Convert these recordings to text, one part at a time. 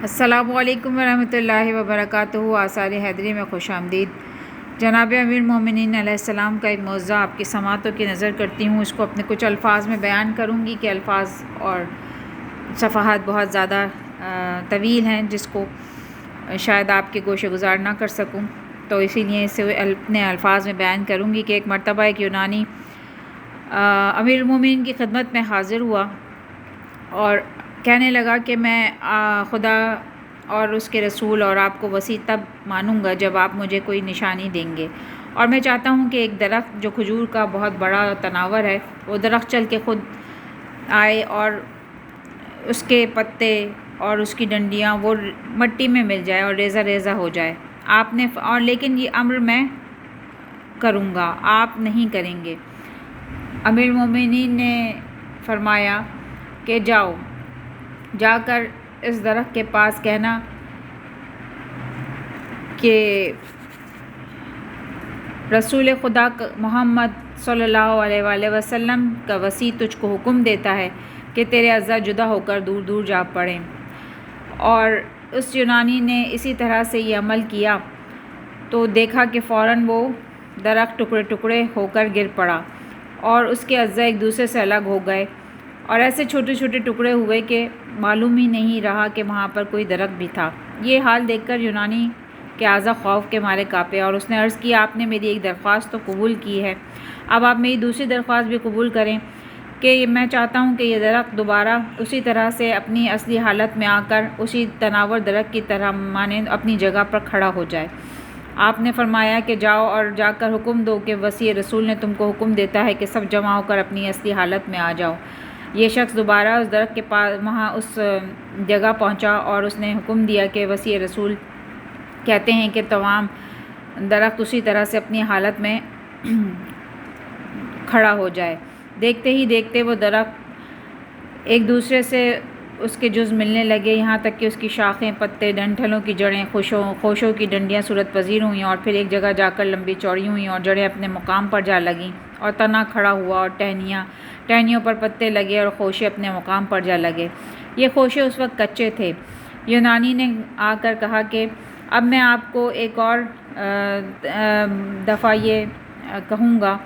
السلام علیکم ورحمۃ اللہ وبرکاتہ۔ آثار حیدری میں خوش آمدید۔ جناب امیر المومنین علیہ السلام کا ایک موضوع آپ کی سماعتوں کی نظر کرتی ہوں، اس کو اپنے کچھ الفاظ میں بیان کروں گی کہ الفاظ اور صفحات بہت زیادہ طویل ہیں جس کو شاید آپ کے گوشے گزار نہ کر سکوں، تو اسی لیے اسے اپنے الفاظ میں بیان کروں گی کہ ایک مرتبہ ایک یونانی امیر المومنین کی خدمت میں حاضر ہوا اور کہنے لگا کہ میں خدا اور اس کے رسول اور آپ کو وسیع تب مانوں گا جب آپ مجھے کوئی نشانی دیں گے، اور میں چاہتا ہوں کہ ایک درخت جو کھجور کا بہت بڑا تناور ہے وہ درخت چل کے خود آئے اور اس کے پتے اور اس کی ڈنڈیاں وہ مٹی میں مل جائے اور ریزہ ریزہ ہو جائے۔ آپ نے اور لیکن یہ امر میں کروں گا، آپ نہیں کریں گے۔ امیر المومنین نے فرمایا کہ جاؤ، جا کر اس درخت کے پاس کہنا کہ رسول خدا محمد صلی اللہ علیہ وآلہ وسلم کا وسیع تجھ کو حکم دیتا ہے کہ تیرے اعضاء جدا ہو کر دور دور جا پڑیں۔ اور اس یونانی نے اسی طرح سے یہ عمل کیا تو دیکھا کہ فوراً وہ درخت ٹکڑے ٹکڑے ہو کر گر پڑا اور اس کے اعضاء ایک دوسرے سے الگ ہو گئے اور ایسے چھوٹے چھوٹے ٹکڑے ہوئے کہ معلوم ہی نہیں رہا کہ وہاں پر کوئی درخت بھی تھا۔ یہ حال دیکھ کر یونانی کے اعضاء خوف کے مارے کانپے اور اس نے عرض کیا، آپ نے میری ایک درخواست تو قبول کی ہے، اب آپ میری دوسری درخواست بھی قبول کریں کہ میں چاہتا ہوں کہ یہ درخت دوبارہ اسی طرح سے اپنی اصلی حالت میں آ کر اسی تناور درخت کی طرح مانند اپنی جگہ پر کھڑا ہو جائے۔ آپ نے فرمایا کہ جاؤ اور جا کر حکم دو کہ وسیع رسول نے تم کو حکم دیتا ہے کہ سب جمع ہو کر اپنی اصلی حالت میں آ جاؤ۔ یہ شخص دوبارہ اس درخت کے پاس وہاں اس جگہ پہنچا اور اس نے حکم دیا کہ وسیع رسول کہتے ہیں کہ تمام درخت اسی طرح سے اپنی حالت میں کھڑا ہو جائے۔ دیکھتے ہی دیکھتے وہ درخت ایک دوسرے سے اس کے جز ملنے لگے، یہاں تک کہ اس کی شاخیں، پتے، ڈنٹھلوں کی جڑیں، خوشوں کی ڈنڈیاں صورت پذیر ہوئیں اور پھر ایک جگہ جا کر لمبی چوڑی ہوئیں اور جڑیں اپنے مقام پر جا لگیں اور تنا کھڑا ہوا اور ٹہنیوں پر پتے لگے اور خوشے اپنے مقام پر جا لگے۔ یہ خوشے اس وقت کچے تھے۔ یونانی نے آ کر کہا کہ اب میں آپ کو ایک اور دفعہ یہ کہوں گا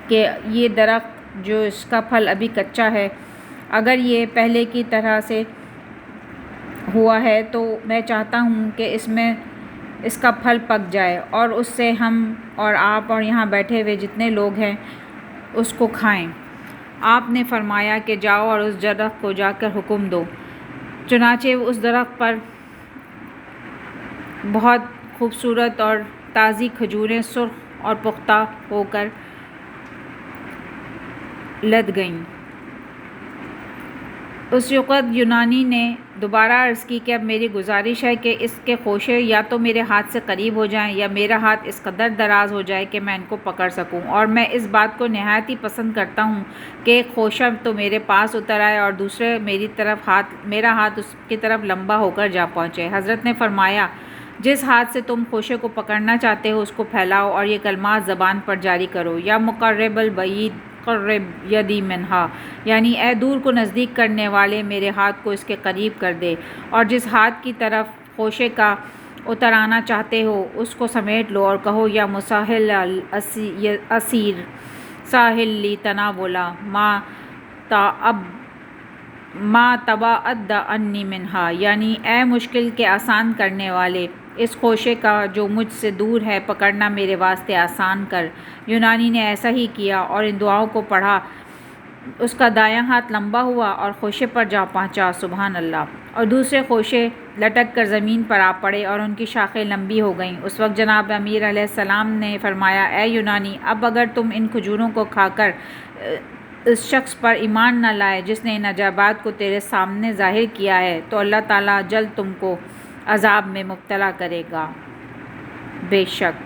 کہ یہ درخت جو اس کا پھل ابھی کچا ہے، اگر یہ پہلے کی طرح سے ہوا ہے تو میں چاہتا ہوں کہ اس کا پھل پک جائے اور اس سے ہم اور آپ اور یہاں بیٹھے ہوئے جتنے لوگ ہیں اس کو کھائیں۔ آپ نے فرمایا کہ جاؤ اور اس درخت کو جا کر حکم دو۔ چنانچہ اس درخت پر بہت خوبصورت اور تازی کھجوریں سرخ اور پختہ ہو کر لد گئیں۔ اس وقت یونانی نے دوبارہ عرض کی کہ اب میری گزارش ہے کہ اس کے خوشے یا تو میرے ہاتھ سے قریب ہو جائیں یا میرا ہاتھ اس قدر دراز ہو جائے کہ میں ان کو پکڑ سکوں، اور میں اس بات کو نہایت ہی پسند کرتا ہوں کہ ایک خوشہ تو میرے پاس اتر آئے اور دوسرے میرا ہاتھ اس کی طرف لمبا ہو کر جا پہنچے۔ حضرت نے فرمایا، جس ہاتھ سے تم خوشے کو پکڑنا چاہتے ہو اس کو پھیلاؤ اور یہ کلمات زبان پر جاری کرو، یا مقرب البعید قرب یدی منہا، یعنی اے دور کو نزدیک کرنے والے میرے ہاتھ کو اس کے قریب کر دے، اور جس ہاتھ کی طرف خوشے کا اتر آنا چاہتے ہو اس کو سمیٹ لو اور کہو، یا مسہل الاسیر ساحل لی تناولا ما تباعد عنی منہا، یعنی اے مشکل کے آسان کرنے والے، اس خوشے کا جو مجھ سے دور ہے پکڑنا میرے واسطے آسان کر۔ یونانی نے ایسا ہی کیا اور ان دعاؤں کو پڑھا۔ اس کا دایاں ہاتھ لمبا ہوا اور خوشے پر جا پہنچا، سبحان اللہ، اور دوسرے خوشے لٹک کر زمین پر آ پڑے اور ان کی شاخیں لمبی ہو گئیں۔ اس وقت جناب امیر علیہ السلام نے فرمایا، اے یونانی، اب اگر تم ان کھجوروں کو کھا کر اس شخص پر ایمان نہ لائے جس نے ان عجائبات کو تیرے سامنے ظاہر کیا ہے تو اللہ تعالیٰ جلد تم کو عذاب میں مبتلا کرے گا۔ بے شک